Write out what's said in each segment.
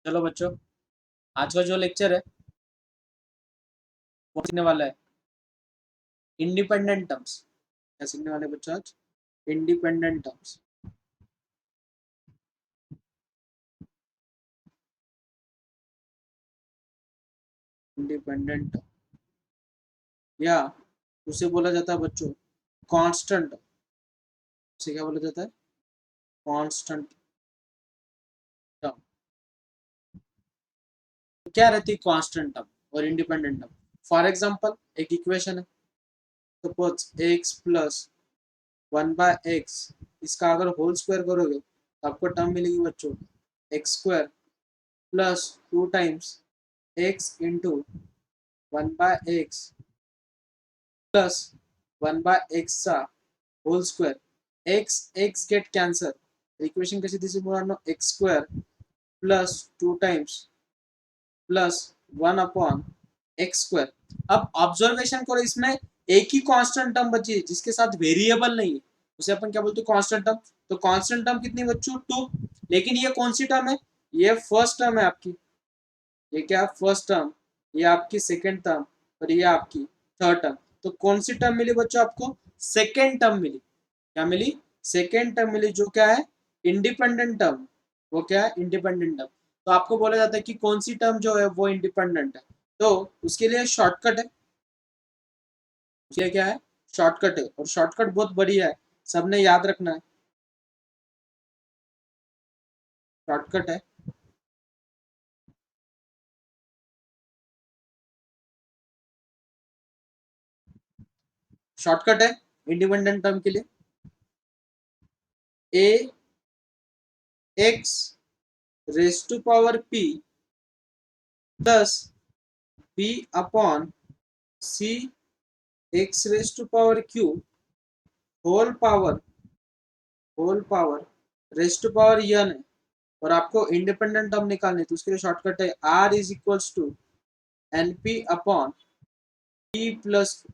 चलो बच्चों, आज का जो लेक्चर है वो सीखने वाला है इंडिपेंडेंट टर्म्स। क्या सीखने वाले बच्चों आज? Independent terms. इंडिपेंडेंट या उसे बोला जाता है बच्चों कांस्टेंट। उसे क्या बोला जाता है? Constant term. तो क्या रहती है कांस्टेंट टर्म और इंडिपेंडेंट टर्म? फॉर एग्जांपल, एक इक्वेशन है, सपोज एक्स प्लस 1/x, इसका अगर होल स्क्वायर करोगे तो आपको टर्म मिलेगी बच्चों x square plus 2 times x into 1/x plus 1/x चा whole square x x get cancel equation कशी दिसली मुलांनो x square plus 2 times plus 1/x square. अब ऑब्जर्वेशन करो, इसमें एक ही कांस्टेंट टर्म बची है जिसके साथ वेरिएबल नहीं है, उसे अपन क्या बोलते हैं? Constant term. तो कांस्टेंट टर्म कितनी बच्चों? 2। लेकिन ये कौन सी टर्म है? ये फर्स्ट टर्म है आपकी। ये क्या? First term. ये आपकी सेकेंड टर्म और ये आपकी थर्ड टर्म। तो कौन सी टर्म मिली बच्चों आपको? सेकेंड टर्म मिली। क्या मिली? सेकेंड टर्म मिली, जो क्या है? Independent term. वो क्या है? Independent term. तो आपको बोला जाता है कि कौन सी टर्म जो है वो इंडिपेंडेंट है, तो उसके लिए शॉर्टकट है। उसके क्या है? शॉर्टकट है, और शॉर्टकट बहुत बढ़िया है, सबने याद रखना है। शॉर्टकट है, शॉर्टकट है इंडिपेंडेंट टर्म के लिए। A x raise to power p plus b upon c x raise to power q whole power raise to power n है। और आपको इंडिपेंडेंट टर्म निकालनी है, तो उसके लिए शॉर्टकट है r is equals to n p upon p plus.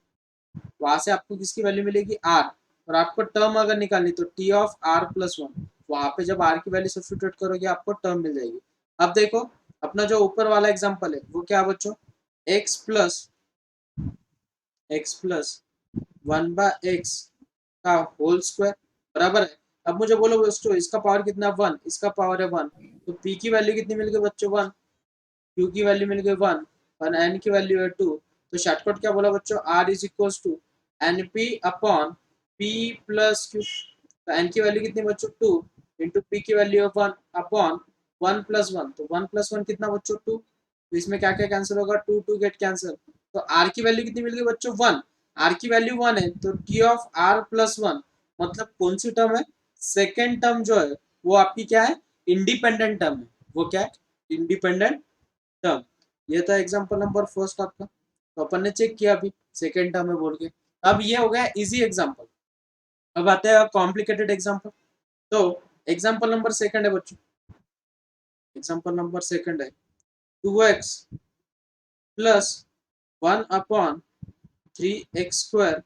वहां से आपको किसकी वैल्यू मिलेगी? आर। और आपको टर्म अगर निकालनी तो टी ऑफ आर प्लस 1, वहां पे जब आर की वैल्यू सब्स्टिट्यूट करोगे आपको टर्म मिल जाएगी। अब देखो, अपना जो ऊपर वाला एग्जांपल है वो क्या बच्चों? x प्लस 1/x का होल स्क्वायर बराबर है। अब मुझे बोलो दोस्तों, इसका पावर कितना? 1। इसका पावर है 1, तो p की वैल्यू कितनी मिल गई बच्चों? 1। q की वैल्यू मिल गई 1 और n की वैल्यू है 2। तो शॉर्टकट क्या बोला बच्चों? r is equals to n p upon p plus q. तो n की वैल्यू कितनी बच्चों? 2 इंटू p की वैल्यू है 1 अपॉन 1 प्लस 1। तो 1 प्लस 1 कितना बच्चों? 2। तो इसमें क्या क्या कैंसिल होगा? 2 2 गेट कैंसिल। तो r की वैल्यू कितनी मिल गई बच्चों? 1। r की वैल्यू 1 है, तो t ऑफ r प्लस 1 मतलब कौन सी टर्म है? सेकेंड टर्म जो है वो आपकी क्या है? इंडिपेंडेंट टर्म है। वो क्या है? Independent term. ये था एग्जांपल नंबर फर्स्ट आपका, तो अपन ने चेक किया अभी सेकेंड टर्म है बोल के। अब ये हो गया इजी एग्जांपल। अब आते हैं कॉम्प्लिकेटेड एग्जांपल। तो एग्जांपल नंबर सेकंड है बच्चों, एग्जांपल नंबर सेकंड है 2x plus 1/3x²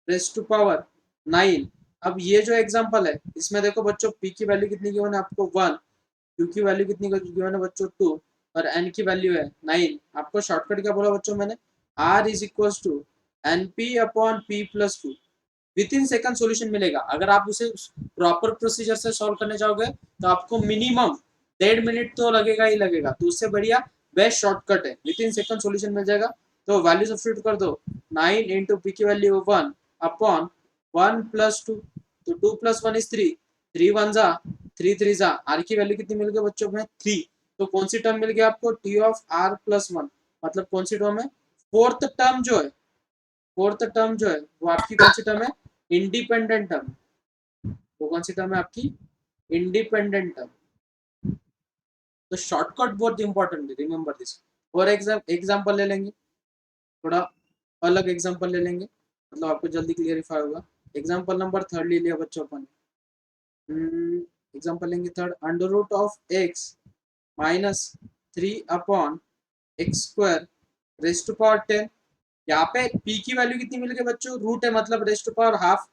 raise to power 9। अब ये जो एग्जांपल है इसमें देखो बच्चों, p की वैल्यू कितनी गिवन है आपको? 1। q की वैल्यू कितनी गिवन है बच्चों? 2। और n की वैल्यू है 9। आपको शॉर्टकट क्या बोला बच्चों मैंने? r is equals to n p upon p plus 2। Within second solution मिलेगा। अगर आप उसे प्रॉपर प्रोसीजर से सॉल्व करने जाओगे तो आपको मिनिमम 1.5 मिनट तो लगेगा ही लगेगा। तो उससे बढ़िया बेस्ट शॉर्टकट है, विद इन सेकंड सॉल्यूशन मिल जाएगा। तो वैल्यू सब्स्टिट्यूट कर दो, 9 इंटू पी की वैल्यू 1 अपॉन 1 प्लस 2। तो 2 प्लस 1 इज 3, 3 1 जा 3 3 जा। आर की वैल्यू कितनी मिल गई बच्चों में? 3। तो कौन सी टर्म मिल गई आपको? टी ऑफ आर प्लस 1 मतलब कौन सी टर्म है? फोर्थ टर्म जो है, फोर्थ टर्म जो है वो आपकी कौन सी टर्म है? Independent term. वो कौन सी टर्म है आपकी? Independent term. तो शॉर्टकट बहुत इंपॉर्टेंट है, रिमेंबर दिस। और एग्जांपल ले लेंगे, थोड़ा अलग एग्जांपल ले लेंगे, मतलब आपको जल्दी क्लियरिफाई होगा। एग्जांपल नंबर थर्ड ले लिया बच्चों अपन। एग्जांपल लेंगे third, under root of x minus 3/x² raise to power 10। यहाँ पे p की वैल्यू कितनी मिल गई बच्चों? रूट है मतलब रेज टू पावर हाफ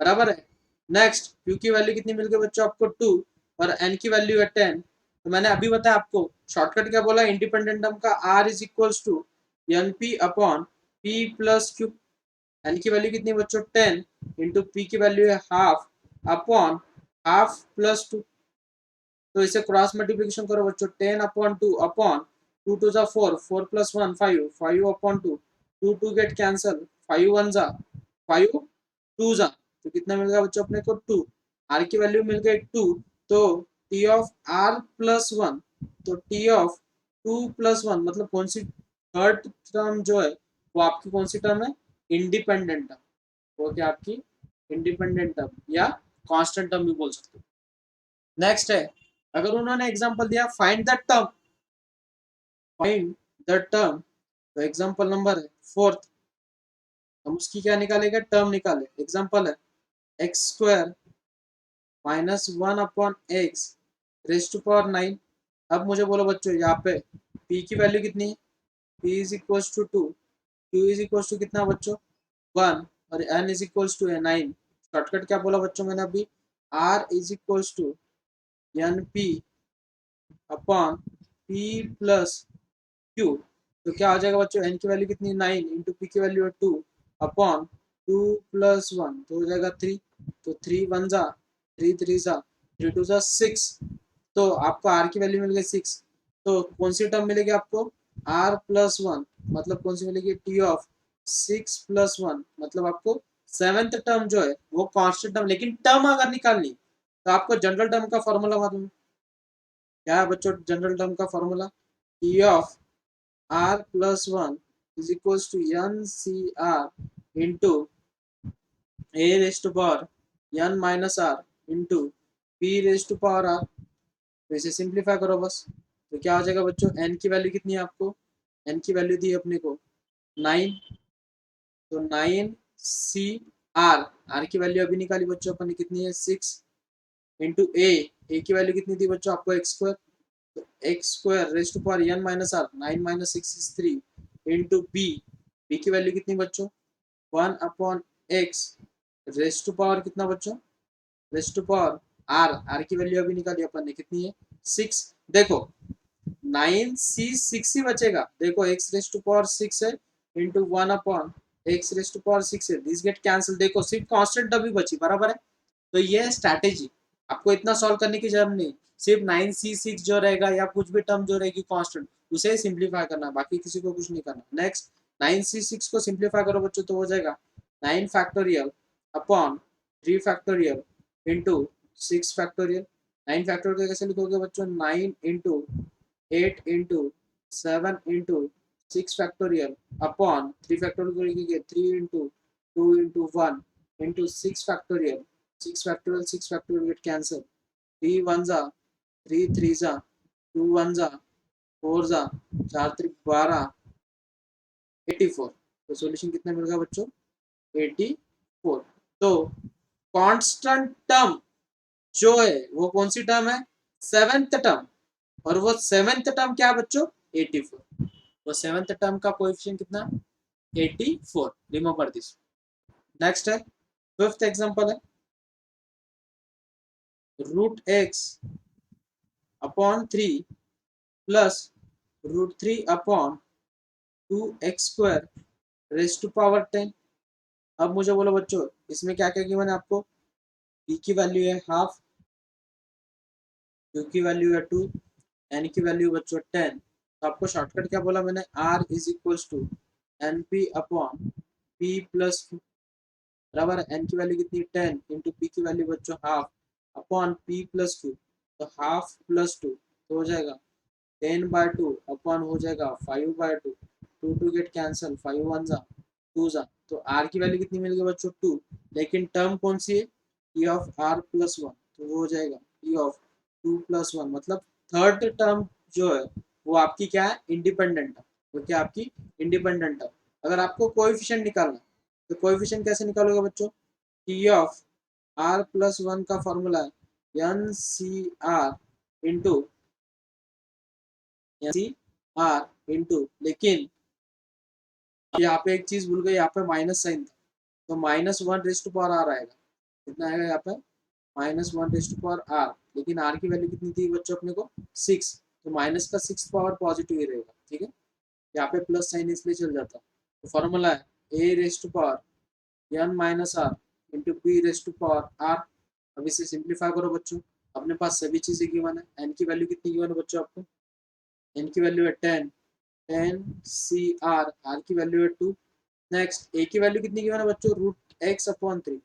बराबर है। नेक्स्ट q की वैल्यू कितनी मिल गई बच्चों आपको? 2 और n की वैल्यू है 10। तो मैंने अभी बताया आपको शॉर्टकट क्या बोला, इंडिपेंडेंट टर्म का r is equals to n p upon p plus q. N की वैल्यू कितनी बच्चों 10 इंटू पी की वैल्यू है हाफ अपॉन हाफ प्लस 2। तो इसे क्रॉस मल्टीप्लिकेशन करो बच्चों, 10 अपॉन 2 अपॉन 2 टू जा 4, 4 प्लस 1 5, 5 अपॉन 2, 2 2 गेट कैंसल, 5 1 जा 5, 2 जा, तो कितना मिल गया बच्चों अपने को 2। आर की वैल्यू मिल गई 2, तो टी ऑफ आर प्लस 1, तो टी ऑफ 2 प्लस 1 मतलब कौन सी थर्ड टर्म जो है वो आपकी कौन सी टर्म है, इंडिपेंडेंट टर्म। वो क्या आपकी इंडिपेंडेंट टर्म या कांस्टेंट टर्म भी बोल सकते हो। नेक्स्ट है, अगर उन्होंने एग्जांपल दिया find the term, find the term, तो एग्जांपल नंबर है फोर्थ, हम उसकी क्या निकालेगा, टर्म निकाले। एग्जांपल है x square minus 1 upon x raise to power 9। अब मुझे बोलो बच्चों यहाँ पे p की वैल्यू कितनी है, p is equals to 2, q is equals to कितना बच्चों 1, और n is equals to 9। Shortcut क्या बोला बच्चों मैंने अभी, r is equals to n p upon p plus q। तो क्या आ जाएगा बच्चों, n की वैल्यू कितनी 9 इंटू p की वैल्यू है 2 अपॉन 2 प्लस 1 तो हो जाएगा 3, तो 3 1 जा 3 3 जा 3 2 जा 6, तो आपको r की वैल्यू मिल गई 6। तो कौन सी टर्म मिलेगी आपको, r प्लस 1 मतलब कौन सी मिलेगी, t ऑफ 6 प्लस 1 मतलब आपको सेवेंथ टर्म जो है वो कांस्टेंट टर्म। लेकिन टर्म अगर निकालनी तो आपको जनरल टर्म का फॉर्मूला मालूम, क्या है बच्चों जनरल टर्म का formula, t of r plus 1 is equals to ncr into a raised to power n minus r into p raised to power r। तो इसे सिंप्लीफाई करो बस, तो क्या हो जाएगा बच्चों, n की वैल्यू कितनी है आपको, n की वैल्यू दी अपने को 9, तो 9 सी आर, आर की वैल्यू अभी निकाली बच्चों अपन ने कितनी है 6 इंटू ए की वैल्यू कितनी थी बच्चों आपको एक्स स्क्वायर, तो x square raise to power n minus r, 9 माइनस 6 इज 3 इंटू बी, बी की वैल्यू कितनी बच्चों 1 upon x raise to power कितना बच्चों, raise to power r, r की वैल्यू अभी निकाली अपन ने कितनी है 6। देखो 9c6 ही बचेगा, देखो x रेज टू पावर 6 है into 1 upon x raise to power 6 है, दिस गेट कैंसिल, देखो सिर्फ कांस्टेंट टर्म ही बची, बराबर है। तो ये है स्ट्रैटेजी, आपको इतना सॉल्व करने की जरूरत नहीं, सिर्फ 9c6 जो रहेगा या कुछ भी टर्म जो रहेगी कांस्टेंट उसे सिंप्लीफाई करना, बाकी किसी को कुछ नहीं करना। नेक्स्ट 9c6 को सिंप्लीफाई करो बच्चों तो हो जाएगा 9 factorial upon 3 factorial into 6 factorial. 9 factorial कैसे लिखोगे बच्चों, 9 into 8 into 7 into 6 factorial upon 3 factorial लिखेंगे 3 into 2 into 1 into 6 factorial, 6 factorial get cancel, 3 1 जा 3 3 जा 2 1 जा 4 जा 4 3 12 84। तो सॉल्यूशन कितना मिल गया बच्चों 84। तो कांस्टेंट टर्म जो है वो कौन सी टर्म है, सेवेंथ टर्म, और वो सेवेंथ टर्म क्या है बच्चों 84। वो सेवेंथ टर्म का कोएफिशिएंट कितना 84, रिमेंबर दिस। नेक्स्ट है फिफ्थ एग्जांपल है root x upon 3 plus root 3 upon 2x square raise to power 10। अब मुझे बोलो बच्चों इसमें क्या क्या किया मैंने आपको, p की वैल्यू है हाफ, q की वैल्यू है 2, n की वैल्यू बच्चों 10। तो आपको शॉर्टकट क्या बोला मैंने, r is equals to n p upon p plus q, बराबर है। n की वैल्यू कितनी 10 इंटू p की वैल्यू बच्चों half upon p plus q, तो हाफ प्लस 2 तो हो जाएगा 10/2 अपॉन हो जाएगा 5/2, 2 2 गेट कैंसल, 5 1 जा 2 जा, तो r की वैल्यू कितनी मिल गई बच्चों 2, लेकिन टर्म कौन सी है t ऑफ r प्लस 1, तो वो हो जाएगा t ऑफ 2 प्लस 1 मतलब थर्ड टर्म जो है वो आपकी क्या है इंडिपेंडेंट टर्म, वो क्या आपकी इंडिपेंडेंट टर्म। अगर आपको कोएफिशिएंट निकालना है तो कोएफिशिएंट कैसे निकालोगे बच्चों, t ऑफ r प्लस 1 का फॉर्मूला है n c r into c r into, लेकिन यहाँ पे एक चीज भूल गए, यहाँ पे माइनस साइन था, तो -1 रेज टू पावर आर आएगा, कितना आएगा यहाँ पे -1 रेज टू पावर आर, लेकिन आर की वैल्यू कितनी थी बच्चों अपने को 6, तो माइनस का 6 पावर पॉजिटिव ही रहेगा, ठीक है। यहाँ पे प्लस साइन इसलिए चल जाता, तो फॉर्मूला है a raise to power n minus r into b raise to power r. अब इसे सिंप्लीफाई करो बच्चों, अपने पास सभी चीजें गिवन है। एन की वैल्यू कितनी गिवन है बच्चों आपको, एन की वैल्यू है 10, 10 सी आर की वैल्यू है 2। नेक्स्ट ए की वैल्यू कितनी गिवन है बच्चों, root x upon 3,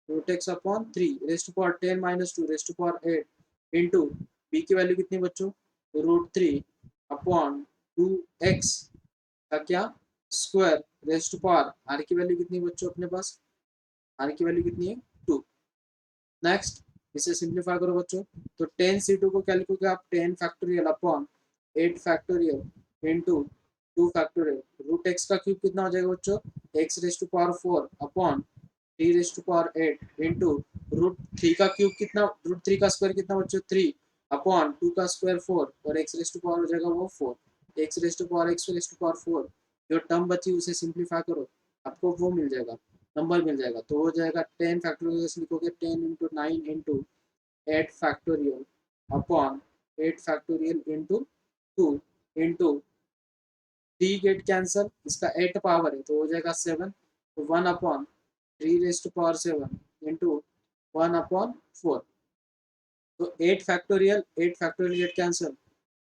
root x upon 3 raise to power 10 minus 2 raise to power 8 into b की वैल्यू कितनी बच्चों, रूट 3 अपॉन 2x का क्या square raise to power, r की वैल्यू कितनी बच्चों अपने पास, आर की वैल्यू कितनी है 2। नेक्स्ट इसे सिंप्लीफाई करो बच्चों, तो 10 C2 को क्या लिखोगे आप, 10 factorial upon 8 factorial into 2 factorial, root x का क्यूब कितना हो जाएगा बच्चों, x raise to power 4 upon 3 raise to power 8 into root 3 का क्यूब कितना, रूट 3 का स्क्वायर कितना बच्चों 3 अपॉन 2 का स्क्वायर 4 और एक्स रेस टू पावर हो जाएगा वो 4, x raise to power x raise to power 4। जो टर्म बची उसे सिंप्लीफाई करो, आपको वो मिल जाएगा, नंबर मिल जाएगा। तो हो जाएगा 10 फैक्टोरियल लिखोगे 10 into 9 into 8 factorial upon 8 factorial into 2 into 3 get cancel, इसका 8 पावर है तो हो जाएगा 7, तो 1 upon 3 raise to power 7 into 1 upon 4। तो 8 फैक्टोरियल गेट कैंसल,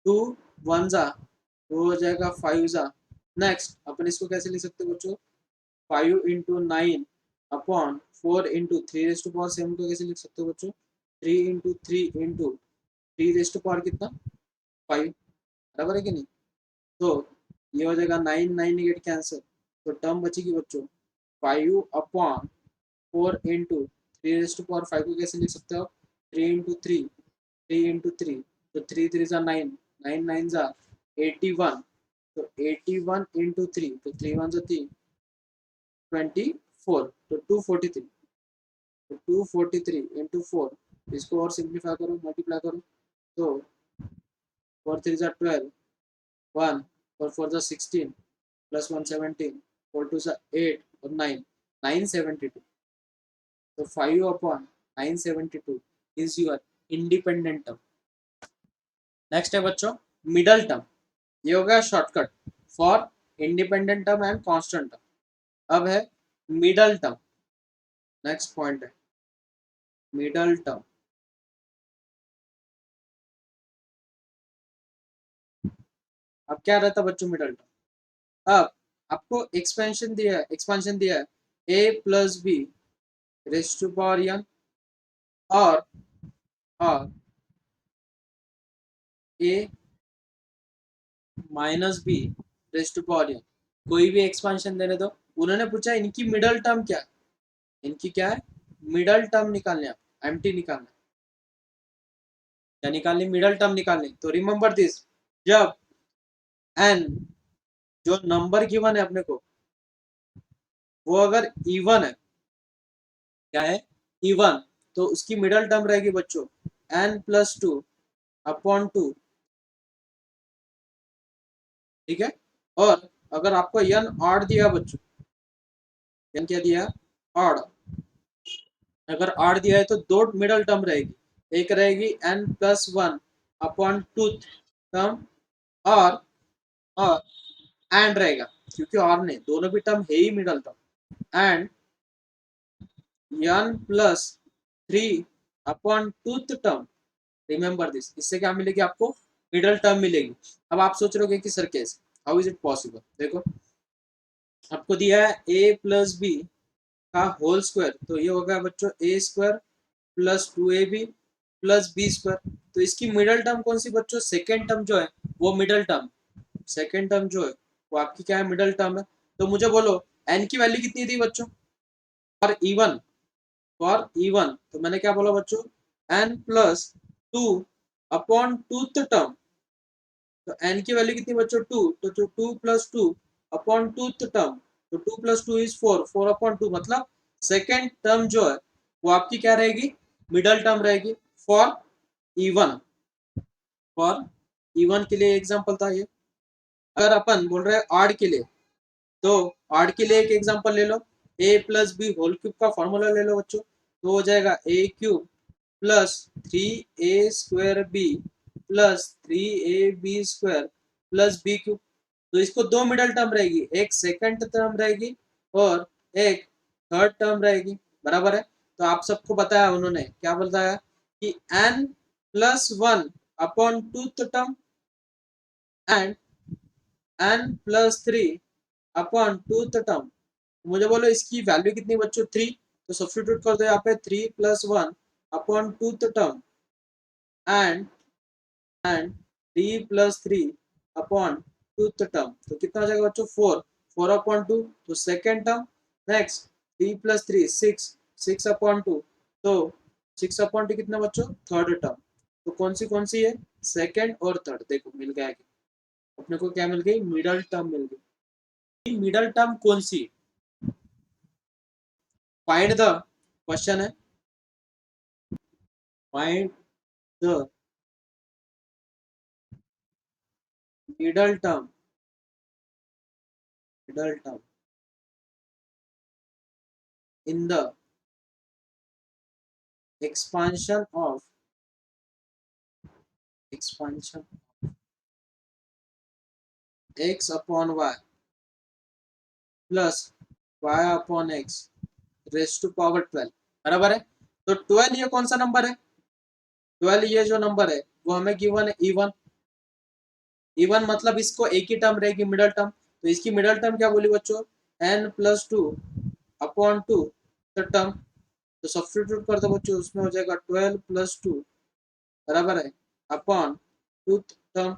2 1 जा तो हो जाएगा 5 जा। नेक्स्ट अपन इसको कैसे लिख सकते हैं बच्चों, 5 into 9 upon 4 into 3 raise to power 7 को कैसे लिख सकते हो बच्चों, 3 into 3 into 3 raise to power कितना 5, बराबर है कि नहीं। तो ये हो जाएगा 9 9 गेट कैंसिल, तो टर्म बचेगी बच्चों 5 upon 4 into 3 raise to power 5 को कैसे लिख सकते हो, 3 इंटू 3 3 इंटू 3, तो 3 3 जा 9, 9 9 जा 81, तो 81 इंटू 3, तो 3 1 जा 3 24, तो 243, तो 243 इंटू 4, इसको और सिंप्लीफाई करो मल्टीप्लाई करो, तो 4 3 जा 12, 1 और 4 जा 16 प्लस 1 17, 4 2 जा 8 और 9 972, तो 5 upon 972 is your independent term. Next है बच्चों मिडल टर्म, ये हो गया shortcut for independent term and constant term. अब है मिडल टर्म, नेक्स्ट पॉइंट है मिडल टर्म। अब क्या रहता है बच्चों मिडल टर्म, अब आपको एक्सपेंशन दिया है a plus b raise to power n और a minus b raise to power n, कोई भी एक्सपेंशन देने दो। उन्होंने पूछा इनकी मिडल टर्म क्या है, इनकी क्या है मिडल टर्म निकालने, आप एम्प्टी निकालना, क्या निकालनी मिडल टर्म निकालनी। तो रिमेंबर दिस, जब एन जो नंबर गिवन है अपने को वो अगर इवन है, क्या है इवन, तो उसकी मिडल टर्म रहेगी बच्चों एन प्लस 2 अपॉन 2, ठीक है। और अगर आपको एन ऑड दिया बच्चों, एन क्या दिया ऑड, अगर ऑड दिया है तो दो मिडल टर्म रहेगी, एक रहेगी एन प्लस 1 अपॉन 2 टर्म और एंड रहेगा, क्योंकि और नहीं दोनों भी टर्म है ही middle term, and n plus 3 upon tooth term. Remember this, इससे क्या मिलेगी आपको मिडल टर्म मिलेगी। अब आप सोच रहे हो कि सर कैसे, हाउ इज इट पॉसिबल, देखो आपको दिया है ए प्लस बी का होल स्क्वायर, तो ये होगा बच्चों a square plus 2ab plus b square. तो इसकी मिडल टर्म कौन सी बच्चों, सेकेंड टर्म जो है वो मिडल टर्म, सेकेंड टर्म जो है वो आपकी क्या है मिडल टर्म है। तो मुझे बोलो एन की वैल्यू कितनी थी बच्चों फॉर इवन, तो मैंने क्या बोला बच्चों n plus 2 upon tooth term, तो एन की वैल्यू कितनी बच्चों 2, तो 2 प्लस 2 अपॉन टूथ टर्म, तो 2 प्लस 2 इज 4, 4 अपॉन 2, मतलब सेकेंड टर्म जो है वो आपकी क्या रहेगी मिडल टर्म रहेगी फॉर इवन, फॉर इवन के लिए एग्जांपल था ये। अगर अपन बोल रहे हैं ऑड के लिए, तो ऑड के लिए एक एग्जांपल ले लो, a plus b whole cube का फॉर्मूला ले लो बच्चों, तो हो जाएगा a cube plus 3a² plus 3ab² plus b³ तो इसको दो मिडल टर्म रहेगी, एक सेकंड टर्म रहेगी और एक थर्ड टर्म रहेगी, बराबर है। तो आप सबको बताया उन्होंने क्या बताया कि n+1 upon tooth term and n+3 upon tooth term. मुझे बोलो इसकी वैल्यू कितनी बच्चों 3, तो सब्स्टिट्यूट कर दो यहाँ पे 3+1 upon tooth term and 3+3 upon tooth term, तो कितना हो जाएगा बच्चों 4 4/2 तो सेकेंड टर्म। नेक्स्ट 3+3 6 तो 6/2 कितना बच्चों थर्ड टर्म। तो कौन सी है सेकेंड और थर्ड, देखो मिल गया कि अपने को क्या मिल गई मिडल टर्म मिल गई। मिडल टर्म कौन सी, फाइंड द क्वेश्चन है find the middle term in the expansion of x upon y plus y upon x raise to power 12, बराबर है। तो 12 ये कौन सा नंबर है, 12 ये जो नंबर है वो हमें गिवन है इवन मतलब इसको एक ही टर्म रहेगी मिडल टर्म, तो इसकी मिडल टर्म क्या बोली बच्चों n+2/2 टर्म। तो सब्स्टिट्यूट कर दो बच्चों, उसमें हो जाएगा 12+2 बराबर है अपॉन टू टर्म,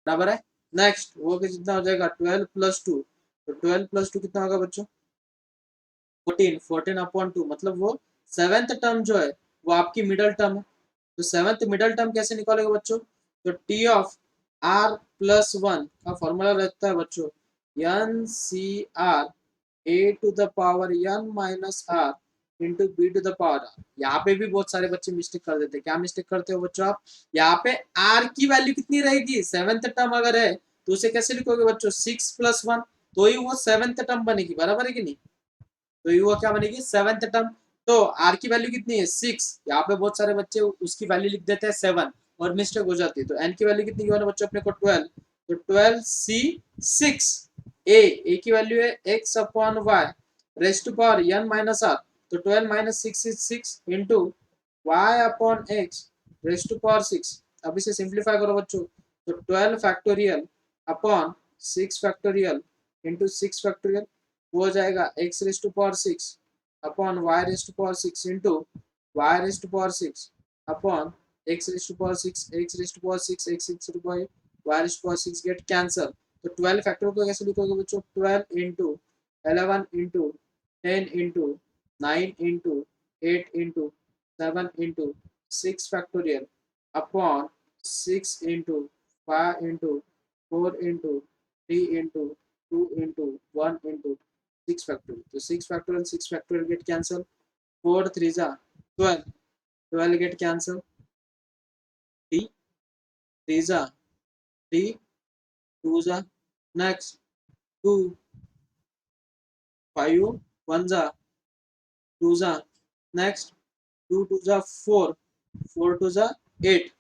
बराबर है। नेक्स्ट वो कितना हो जाएगा 12+2, तो 12+2 कितना होगा बच्चों 14 14/2 मतलब वो सेवेंथ टर्म जो है वो आपकी मिडल टर्म है। तो सेवेंथ मिडल टर्म कैसे निकालेगा बच्चों, तो टी ऑफ r+1 का फॉर्मूला रहता है बच्चों NCr a⁻n−r इंटू b⁻r। यहाँ पे भी बहुत सारे बच्चे मिस्टेक कर देते हैं, क्या मिस्टेक करते हो बच्चों आप, यहाँ पे r की वैल्यू कितनी रहेगी सेवेंथ टर्म अगर है तो उसे कैसे लिखोगे बच्चों 6+1, तो ही वो सेवेंथ टर्म बनेगी, बराबर है कि नहीं। तो ये वो क्या बनेगी सेवेंथ टर्म। तो आर की वैल्यू कितनी है 6, यहाँ पे बहुत सारे बच्चे उसकी वैल्यू लिख देते हैं 7 और मिस्टेक हो जाती है। तो एन की वैल्यू कितनी गिवन है बच्चों अपने को 12, तो 12c6 ए की वैल्यू है x/y race to power n−r, तो 12 - 6 is 6 into y/x raise to power 6। अब इसे सिंप्लीफाई करो बच्चों, तो 12 factorial upon 6 factorial into 6 factorial, वो हो जाएगा x⁻6 अपॉन y⁻6 इंटू y⁻6 अपॉन x⁻6 गेट कैंसल। तो 12 फैक्टर को कैसे लिखोगे बच्चों 12 into 11 into 10 into 9 into 8 into 7 into 6 factorial upon 6 into 5 into 4 into 3 into 2 into 1 into 6 factorial, तो 6 factorial get cancel, 4 3 जा 12, 12 get cancel, 3 3 जा 3, 2 जा next 2 5 1 जा 2 जा next 2 2 जा 4 4 2 जा 8,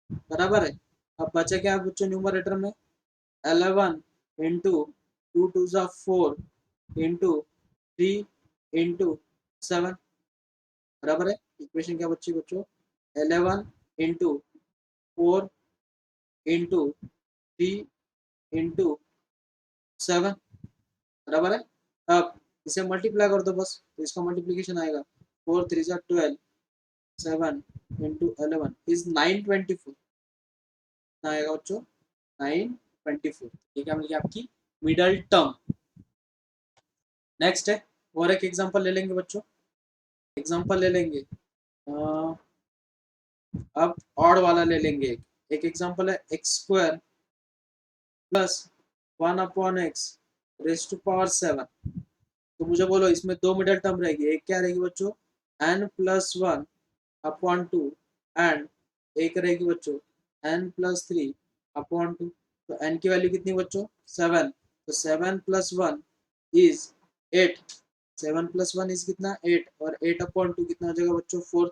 बराबर है। अब बचा क्या बच्चों न्यूमरेटर में 11 इंटू 2 2 जा 4 इंटू 3 इंटू 7, बराबर है। इक्वेशन क्या बच्ची बच्चों 11 इंटू 4 इंटू 3 इंटू 7, बराबर है। अब इसे मल्टीप्लाई कर दो बस, तो इसका मल्टीप्लीकेशन आएगा 4 3 जा 12 7 इंटू 11 इज 924, आएगा बच्चों 924। ये क्या मिल गया आपकी मिडल टर्म। नेक्स्ट है और एक एग्जांपल ले लेंगे बच्चों, एग्जांपल ले लेंगे अब ऑड वाला ले लेंगे। एक एग्जांपल है x² plus 1/x raise to power 7। तो मुझे बोलो इसमें दो मिडल टर्म रहेगी, एक क्या रहेगी बच्चों n+1/2 एंड एक रहेगी बच्चों n+3/2। तो n की वैल्यू कितनी बच्चों 7, तो 7 + 1 इज 8, 7 + 1 इज कितना 8 और 8/2 कितना हो जाएगा बच्चों 4।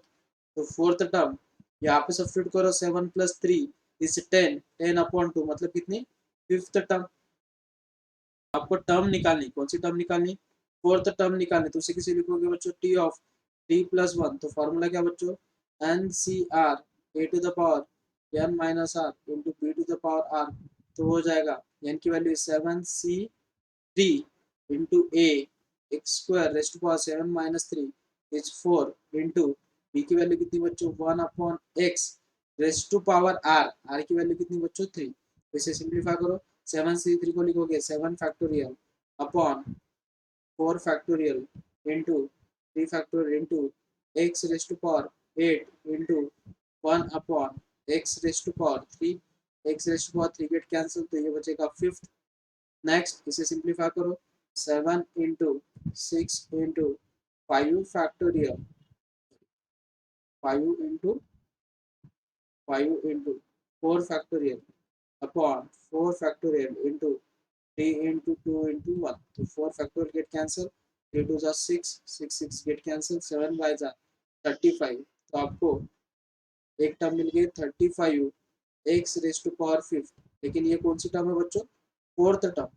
तो फोर्थ टर्म यहाँ पे सब्स्टिट्यूट करो 7 + 3 इज 10, 10/2 मतलब कितनी, फिफ्थ टर्म। आपको टर्म निकालनी, कौन सी टर्म निकालनी, फोर्थ टर्म निकालनी, तो उसे किसी लिखोगे बच्चों टी ऑफ 3 + 1, तो फॉर्मूला क्या बच्चों, n c r a to the power n minus r into b to the power r, तो हो जाएगा एन की value 7c3 into a x square raised to power 7 - 3 is 4 into b की value कितनी बच्चों 1/x raised to power r, r की value कितनी बच्चों 3, इसे सिंप्लीफाई करो, 7c3 को लिखोगे 7 factorial upon 4 factorial into 3 factorial into x raised to power 8 into 1 upon x raised to power 3, x raised to power 3 get cancel, तो ये बचेगा फिफ्थ। नेक्स्ट इसे सिंप्लीफाई करो, 7 into 6 into 5 factorial 5 into 5 into 4 factorial upon 4 factorial into 3 into 2 into 1, तो 4 factorial get cancel, 3 2 6, 6 6 get cancel, 7 by 35, तो आपको एक term मिल गई 35 x raise to power fifth, लेकिन ये कौन सी टर्म है बच्चों, फोर्थ टर्म,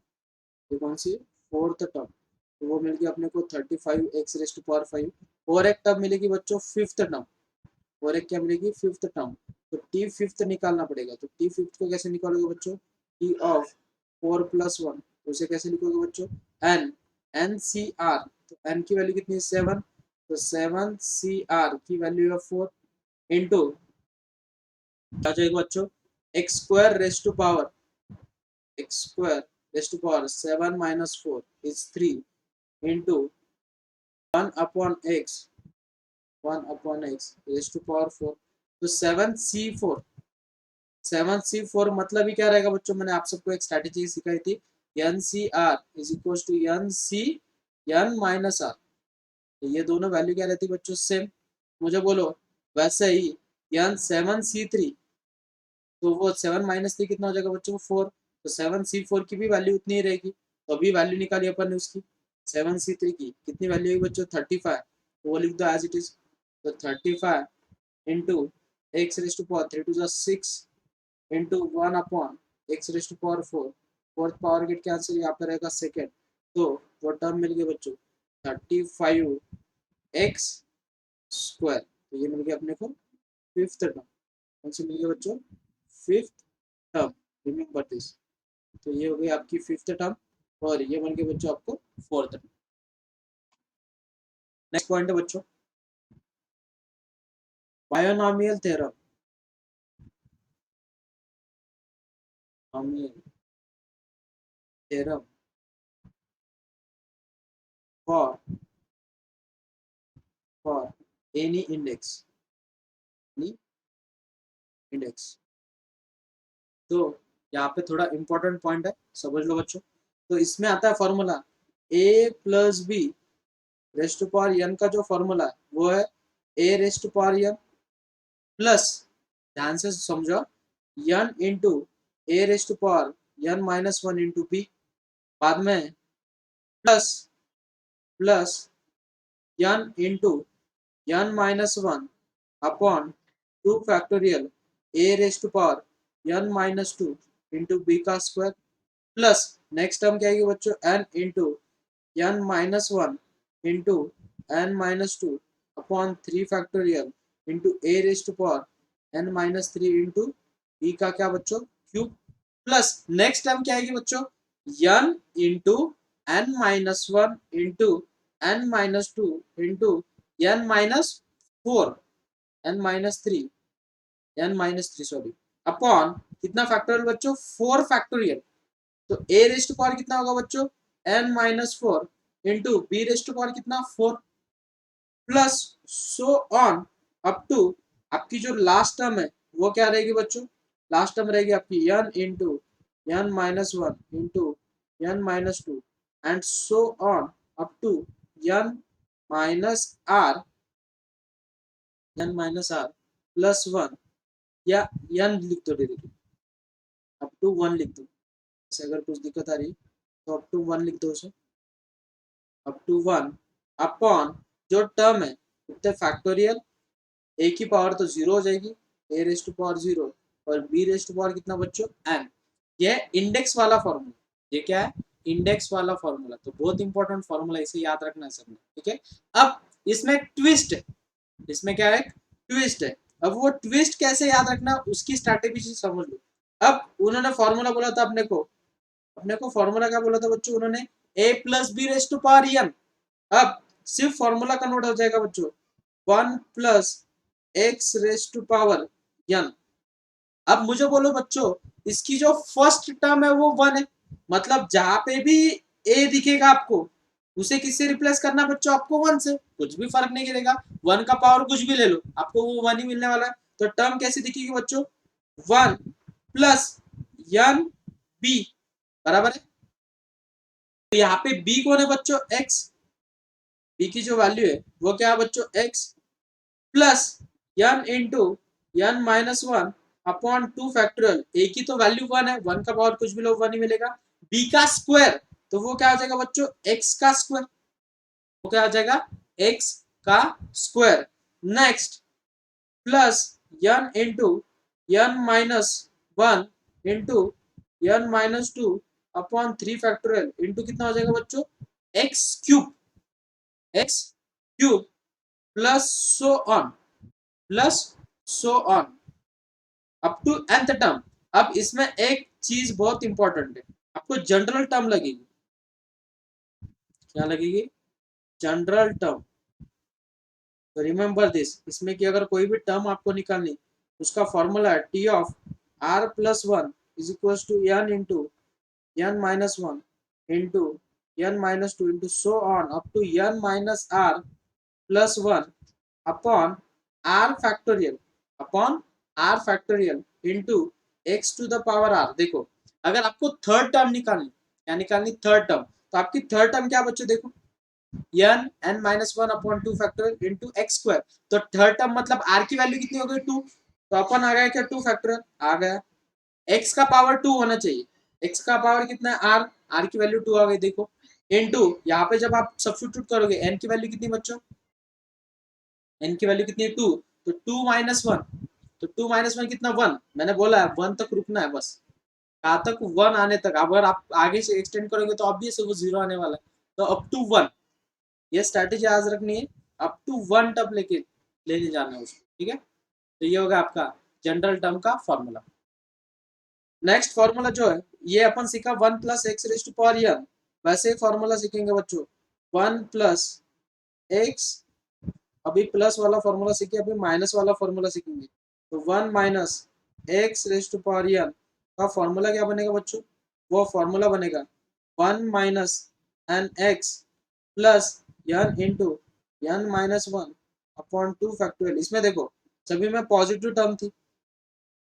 ये कौन सी, फोर्थ टर्म, तो वो मिल गया अपने को 35 एक्स रेस टू पावर 5, और एक टर्म मिलेगी बच्चों फिफ्थ टर्म, और एक क्या मिलेगी फिफ्थ टर्म, तो टी फिफ्थ निकालना पड़ेगा, तो टी फिफ्थ को कैसे निकालोगे बच्चों, टी ऑफ 4 + 1, तो उसे कैसे लिखोगे बच्चों, एन एन सी आर, तो एन की वैल्यू कितनी है 7, तो 7 सी आर की वैल्यू है 4 इंटू क्या जाएगा बच्चों, x square raise to power x square raise to power 7 - 4 is 3 into 1/x 1/x raise to power 4, तो 7c4 मतलब ही क्या रहेगा बच्चों, मैंने आप सबको एक स्ट्रैटेजी सिखाई थी, n c r is equal to n c n minus r, ये दोनों वैल्यू क्या रहती है बच्चों सेम, मुझे बोलो वैसे ही एन 7c3, तो वो 7 - 3 कितना हो जाएगा बच्चों 4, तो 7c4 की भी वैल्यू उतनी ही रहेगी, तो अभी वैल्यू निकाली अपन ने उसकी, 7c3 की कितनी वैल्यू है बच्चों 35, तो वो लिख दो एज इट इज, तो 35 into x raise to power 3 2 6 into 1/x raise to power 4, fourth power get cancel, यहाँ पे रहेगा सेकेंड, तो वो टर्म मिल गया बच्चों 35x स्क्वायर, तो ये मिल गया अपने को फिफ्थ टर्म, कौन सी मिल गया बच्चों, फिफ्थ टर्म, रिमेंबर दिस, तो ये हो गई आपकी फिफ्थ टर्म, और ये बन गया बच्चों आपको फोर्थ टर्म। नेक्स्ट पॉइंट है बच्चों binomial theorem, theorem for for any index, any index, तो यहाँ पे थोड़ा इंपॉर्टेंट पॉइंट है, समझ लो बच्चों, तो इसमें आता है formula a + b raise to power n का जो फॉर्मूला है वो है a raise to power n plus, ध्यान से समझो, n into a raise to power n-1 into b, बाद में plus plus n into n-1 upon 2 factorial a raise to power n-2 into b का स्क्वायर, प्लस नेक्स्ट टर्म क्या आएगी बच्चों n into n-1 into n-2 upon 3 factorial into a raise to power n-3 into b का क्या बच्चों cube, plus next term क्या आएगी बच्चों n into n-1 into n-2 into n-4 n-3 n-3 sorry upon कितना फैक्टोरियल बच्चों 4 factorial, तो a rest power कितना होगा बच्चों n-4 into B rest power कितना 4 plus so on up to आपकी जो लास्ट टर्म है वो क्या रहेगी बच्चों, लास्ट टर्म रहेगी आपकी n into n-1 into n-2 and so on up to n minus r plus 1, या n लिख दो डायरेक्टली, अप टू 1 लिख दो, अगर कुछ दिक्कत आ रही तो अप टू 1 लिख दो उसे, अप टू 1 अपॉन जो टर्म है उतने फैक्टोरियल ए की पावर तो 0 हो जाएगी, ए रेस टू पावर 0 और बी रेस टू पावर कितना बच्चों एन। ये इंडेक्स वाला फॉर्मूला, ये क्या है इंडेक्स वाला फॉर्मूला, तो बहुत इंपॉर्टेंट फॉर्मूला, इसे याद रखना है सबने, ठीक है। अब इसमें एक ट्विस्ट है, इसमें क्या है ट्विस्ट है। अब वो ट्विस्ट कैसे याद रखना उसकी स्ट्रैटेजी समझ लो। अब उन्होंने फॉर्मूला बोला था अपने को फॉर्मूला क्या बोला था बच्चों उन्होंने, a plus b raise to power n. अब सिर्फ फॉर्मूला कन्वर्ट हो जाएगा बच्चों 1 plus x raise to power n. अब मुझे बोलो बच्चों इसकी जो फर्स्ट टर्म है वो 1 है, मतलब जहां पे भी ए दिखेगा आपको उसे किससे रिप्लेस करना बच्चों, आपको 1 से, कुछ भी फर्क नहीं करेगा, 1 का पावर कुछ भी ले लो आपको वो 1 ही मिलने वाला है। तो टर्म कैसे दिखेगी बच्चों 1 प्लस एन बी बराबर है। तो यहाँ पे बी कौन है बच्चों एक्स, बी की जो वैल्यू है वो क्या है बच्चों x plus n into n minus 1 upon 2 factorial. A की तो वैल्यू 1 है, 1 का पावर कुछ भी लो 1 ही मिलेगा। बी का स्क्वायर तो वो क्या हो जाएगा बच्चों एक्स का स्क्वायर, वो क्या हो जाएगा एक्स का square. Next plus n into n minus 1 into n minus 2 upon 3 factorial into कितना हो जाएगा बच्चों x cube, x cube plus so on up to nth term. अब इसमें एक चीज बहुत इंपॉर्टेंट है, आपको जनरल टर्म लगेगी, क्या लगेगी जनरल टर्म। तो रिमेंबर दिस, इसमें कि अगर कोई भी टर्म आपको निकालनी उसका फॉर्मूला है t of r plus 1 is equal to n into n minus 1 into n minus 2 into so on up to n minus r plus 1 upon r factorial into x to the power r. देखो अगर आपको third term निकालनी, क्या निकालनी third term, तो आपकी third term क्या बच्चों देखो n minus 1 upon 2 factorial into x square. तो थर्ड टर्म मतलब आर की वैल्यू कितनी हो गई 2, तो अपन आ गया क्या 2 फैक्टोरियल आ गया। एक्स का पावर 2 होना चाहिए, एक्स का पावर कितना है आर, आर की वैल्यू 2 आ गई देखो इंटू यहाँ पे जब आप सब्स्टिट्यूट करोगे एन की वैल्यू कितनी बच्चों, एन की वैल्यू कितनी है 2, तो 2 माइनस 1, तो 2 माइनस 1 कितना 1, मैंने बोला है 1 तक रुकना है बस, कहाँ तक 1 आने तक, अगर आप आगे से एक्सटेंड करोगे तो ऑब्वियस वो 0 आने वाला है। तो अप टू 1 ये स्ट्रैटेजी याद रखनी है, अप टू 1 टर्म लेके लेने जाना है उसको, ठीक है। तो ये होगा आपका जनरल टर्म का फॉर्मूला। नेक्स्ट फॉर्मूला जो है ये अपन सीखा 1 plus x raise to power n, वैसे फॉर्मूला सीखेंगे बच्चों 1 प्लस एक्स, अभी प्लस वाला फॉर्मूला सीखे अभी माइनस वाला फॉर्मूला सीखेंगे। तो 1 minus x raise to power n का फॉर्मूला क्या बनेगा बच्चों, वो फॉर्मूला बनेगा 1 minus n x plus n into n minus 1 upon 2 factorial. इसमें देखो सभी में पॉजिटिव टर्म थी,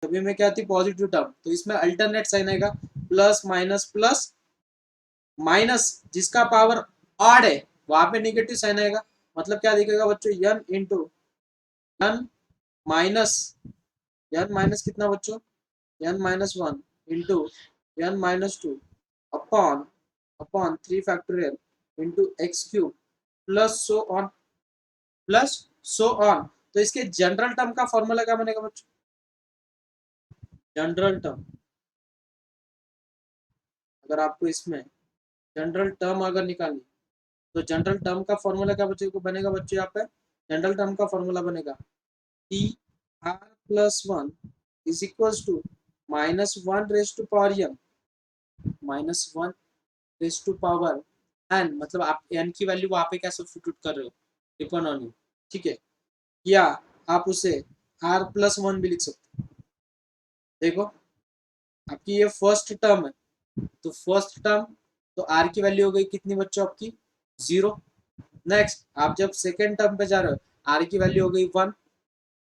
सभी में क्या थी पॉजिटिव टर्म, तो इसमें अल्टरनेट साइन आएगा प्लस माइनस प्लस माइनस, जिसका पावर ऑड है वहां पे नेगेटिव साइन आएगा, मतलब क्या दिखेगा बच्चों n into n minus, n minus कितना बच्चों n minus 1 into n minus 2 upon upon 3 factorial into x cube plus so on. तो इसके जनरल टर्म का फॉर्मूला क्या बनेगा बच्चों, जनरल टर्म, अगर आपको इसमें जनरल टर्म अगर निकालनी तो जनरल टर्म का फॉर्मूला क्या बच्चों को बनेगा बच्चों, यहाँ पे जनरल टर्म का फॉर्मूला बनेगा t r plus 1 is equal to minus 1 raise to power n, minus 1 raise to power n, मतलब आप एन की वैल्यू वहां पे क्या सब्स्टिट्यूट कर रहे हो डिपेंड ऑन यू, ठीक है। या आप उसे आर प्लस 1 भी लिख सकते हो। देखो आपकी ये फर्स्ट टर्म है, तो फर्स्ट टर्म तो आर की वैल्यू हो गई कितनी बच्चों आपकी 0। नेक्स्ट आप जब सेकेंड टर्म पे जा रहे हो आर की वैल्यू हो गई 1,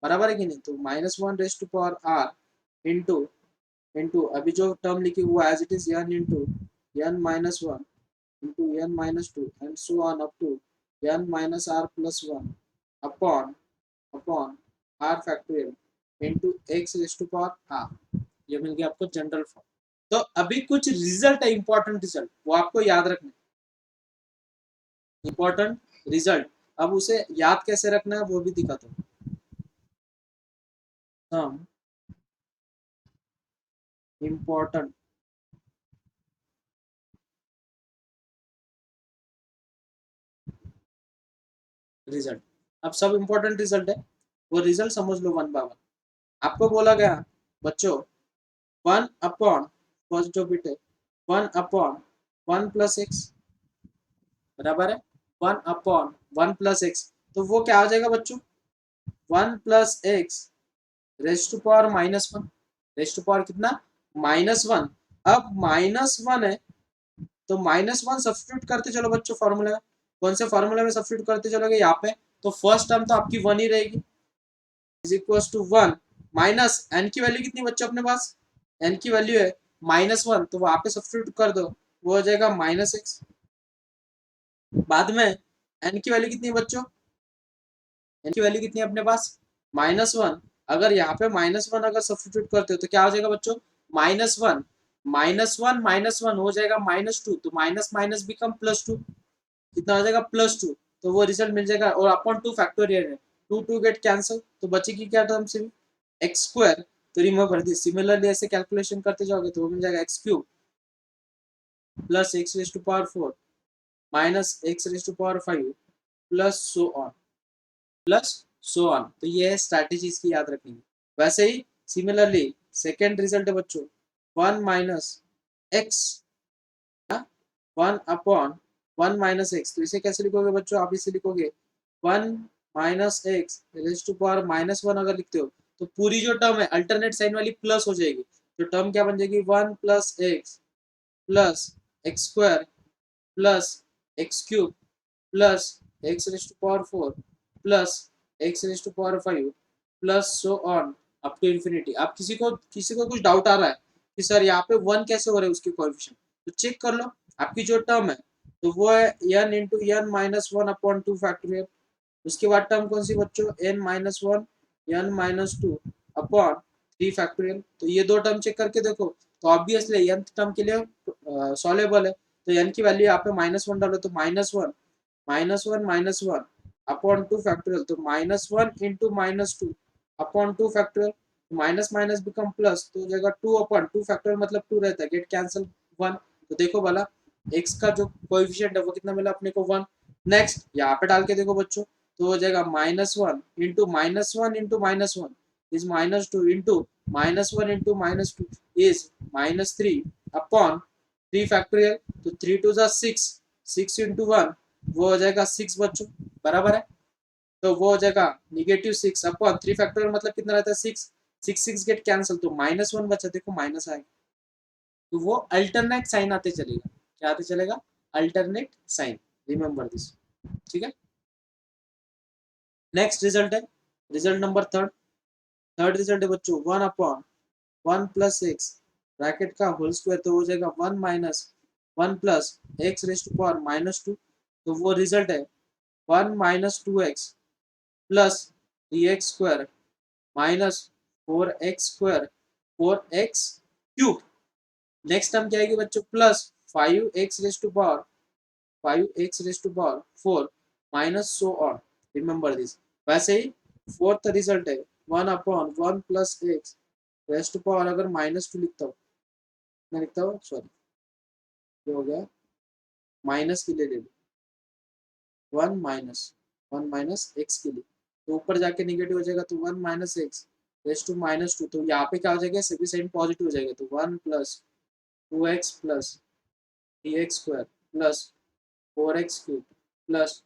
बराबर है कि नहीं, तो minus 1 raise to power r into into अभी जो टर्म लिखी वो as it is n into n minus 1 into n minus 2 and so on up to n minus r plus 1 upon upon r factorial into x raise to power r. ये मिल गया आपको general form. तो अभी कुछ result है important result, वो आपको याद रखना है, इंपॉर्टेंट रिजल्ट। अब उसे याद कैसे रखना है वो भी दिखाता हूँ। some important result. अब सब इंपॉर्टेंट रिजल्ट है, वो रिजल्ट समझ लो वन बाय वन। आपको बोला गया बच्चों 1 अपॉन फर्स्ट जो बिट है 1 अपॉन 1 प्लस एक्स बराबर है 1 अपॉन 1 प्लस एक्स, तो वो क्या आ जाएगा बच्चों 1 plus x raise to power -1, raise to power कितना -1। अब -1 है तो -1 सब्स्टिट्यूट करते चलो बच्चों फॉर्मूला में, कौन से फॉर्मूला में सब्स्टिट्यूट करते चलोगे यहाँ पे, तो फर्स्ट टर्म तो आपकी 1 ही रहेगी is equal to 1 minus n की वैल्यू कितनी बच्चों अपने पास, एन की वैल्यू है -1, तो वहां पे सब्स्टिट्यूट कर दो, वो हो जाएगा -x। बाद में एन की वैल्यू कितनी है बच्चों, एन की वैल्यू कितनी है अपने पास -1, अगर यहाँ पे -1 अगर सब्स्टिट्यूट करते हो तो क्या हो जाएगा बच्चों -1 -1 हो जाएगा -2, तो माइनस माइनस बिकम +2, कितना हो जाएगा +2, तो वो रिजल्ट मिल जाएगा। और अपॉन 2 फैक्टोरियल है, 2 2 गेट कैंसिल, तो बचेगी क्या टर्म से एक्स स्क्वायर, तो रिमूव कर दी। सिमिलरली ऐसे कैलकुलेशन करते जाओगे तो वो मिल जाएगा x cube plus x raise to power 4 minus x raise to power 5 plus so on. तो ये है स्ट्रैटेजी इसकी याद रखनी है। वैसे ही सिमिलरली सेकेंड रिजल्ट है बच्चों 1 माइनस एक्स 1 अपॉन 1 - x, तो इसे कैसे लिखोगे बच्चों, आप इसे लिखोगे 1 minus x raise to power -1 अगर लिखते हो तो पूरी जो टर्म है अल्टरनेट साइन वाली प्लस हो जाएगी, तो टर्म क्या बन जाएगी 1 + x + x² +x³ +x raise to power 4 +x raise to power 5 plus so on up to infinity. आप किसी को कुछ डाउट आ रहा है कि सर यहाँ पे 1 कैसे हो रहा है उसके कोएफिशिएंट, तो चेक कर लो। आपकी जो टर्म है तो वो है n into n minus 1/2 factorial, उसके बाद टर्म कौन सी बच्चों n-1 n-2/3 फैक्टोरियल, तो ये दो टर्म चेक करके देखो तो ऑब्वियसली n टर्म के लिए सॉल्वेबल है, तो n की वैल्यू यहाँ पे -1 डालो तो -1 फैक्टोरियल, तो -1 into -2 upon 2 factorial, minus minus become plus, तो हो जाएगा 2/2 फैक्टोरियल मतलब 2 रहता है, गेट कैंसिल 1, तो देखो भला x का जो कोएफिशिएंट है वो कितना मिला अपने को 1। नेक्स्ट यहाँ पे डाल के देखो बच्चों तो हो जाएगा -1 into -1 into -1 is -2 into -1 into -2 is -3 upon 3 factorial, तो 3 2 जा 6, 6 इंटू 1 वो हो जाएगा 6 बच्चों बराबर है, तो वो हो जाएगा -6 अपॉन 3 फैक्टोरियल मतलब कितना रहता है 6, 6 गेट कैंसिल, तो -1 बचा, देखो माइनस आएगा, तो वो अल्टरनेट साइन आते चलेगा, क्या आते चलेगा अल्टरनेट साइन, रिमेंबर दिस, ठीक है। नेक्स्ट रिजल्ट है रिजल्ट नंबर थर्ड रिजल्ट है बच्चों 1/1 + x ब्रैकेट का होल स्क्वायर, तो हो जाएगा 1 minus 1 plus x raise to power -2, तो वो रिजल्ट है 1 - 2x plus 3x² minus 4x² 4x³ next term क्या आएगी बच्चों plus 5x raise to power 4 minus so on, remember this. वैसे ही फोर्थ रिजल्ट है 1/1 + x रेज टू पावर, अगर -2 लिखता हूँ, मैं लिखता हूँ सॉरी ये हो गया माइनस के लिए ले लो 1 माइनस x के लिए, तो ऊपर जाके निगेटिव हो जाएगा, तो 1 - x रेज टू -2, तो यहाँ पे क्या हो जाएगा सभी साइन पॉजिटिव हो जाएगा, तो 1 + 2x + 3x² + 4x³ +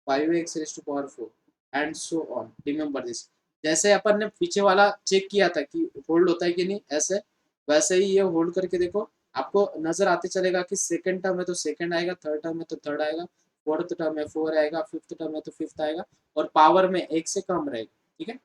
5x raise to power 4 and so on, remember this. जैसे अपन ने पीछे वाला चेक किया था कि होल्ड होता है कि नहीं ऐसे, वैसे ही ये होल्ड करके देखो, आपको नजर आते चलेगा कि सेकंड टर्म है तो सेकंड आएगा, थर्ड टर्म है तो थर्ड आएगा, फोर्थ टर्म है 4 आएगा, फिफ्थ टर्म है तो फिफ्थ आएगा, और पावर में 1 से कम रहेगा, ठीक है।